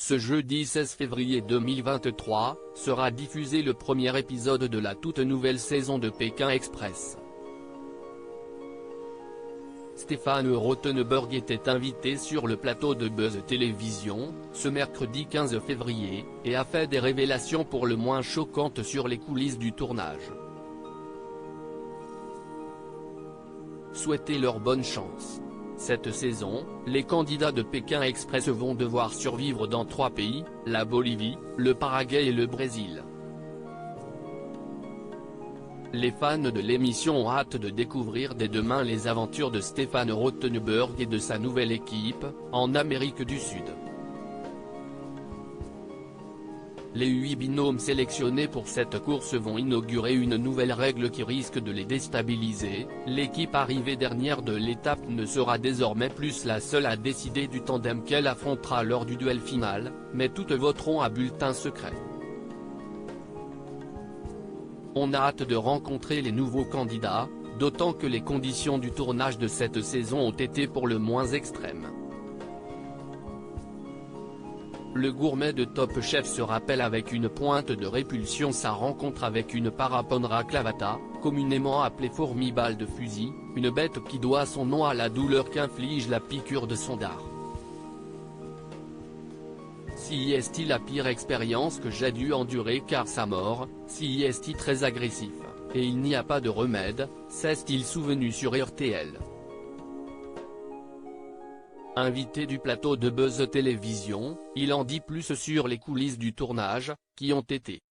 Ce jeudi 16 février 2023, sera diffusé le premier épisode de la toute nouvelle saison de Pékin Express. Stéphane Rothenberg était invité sur le plateau de Buzz Télévision, ce mercredi 15 février, et a fait des révélations pour le moins choquantes sur les coulisses du tournage. Souhaitez leur bonne chance. Cette saison, les candidats de Pékin Express vont devoir survivre dans 3 pays, la Bolivie, le Paraguay et le Brésil. Les fans de l'émission ont hâte de découvrir dès demain les aventures de Stéphane Rothenberg et de sa nouvelle équipe, en Amérique du Sud. Les 8 binômes sélectionnés pour cette course vont inaugurer une nouvelle règle qui risque de les déstabiliser. L'équipe arrivée dernière de l'étape ne sera désormais plus la seule à décider du tandem qu'elle affrontera lors du duel final, mais toutes voteront à bulletin secret. On a hâte de rencontrer les nouveaux candidats, d'autant que les conditions du tournage de cette saison ont été pour le moins extrêmes. Le gourmet de Top Chef se rappelle avec une pointe de répulsion sa rencontre avec une Parapondra clavata, communément appelée fourmi-balle de fusil, une bête qui doit son nom à la douleur qu'inflige la piqûre de son dard. Si est la pire expérience que j'ai dû endurer car sa mort, si est très agressif, et il n'y a pas de remède, s'est-il souvenu sur RTL. Invité du plateau de Buzz Télévision, il en dit plus sur les coulisses du tournage, qui ont été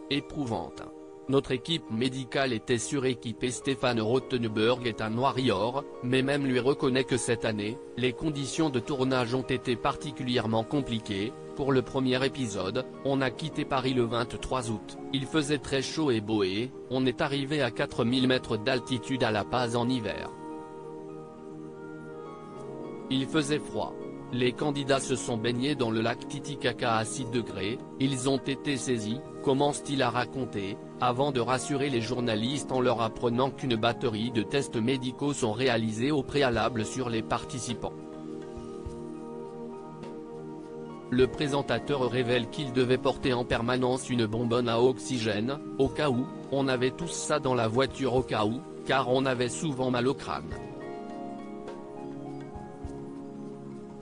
éprouvantes. Notre équipe médicale était suréquipée. Stéphane Rothenberg est un warrior, mais même lui reconnaît que cette année, les conditions de tournage ont été particulièrement compliquées. Pour le premier épisode, on a quitté Paris le 23 août, il faisait très chaud et boé, on est arrivé à 4000 mètres d'altitude à La Paz en hiver. Il faisait froid. Les candidats se sont baignés dans le lac Titicaca à 6 degrés, ils ont été saisis, commence-t-il à raconter, avant de rassurer les journalistes en leur apprenant qu'une batterie de tests médicaux sont réalisés au préalable sur les participants. Le présentateur révèle qu'il devait porter en permanence une bonbonne à oxygène, au cas où, on avait tous ça dans la voiture au cas où, car on avait souvent mal au crâne.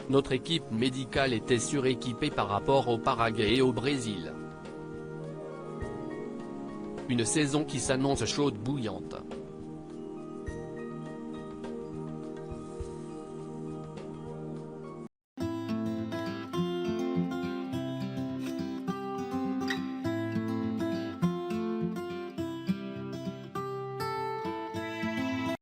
Notre équipe médicale était suréquipée par rapport au Paraguay et au Brésil. Une saison qui s'annonce chaude bouillante.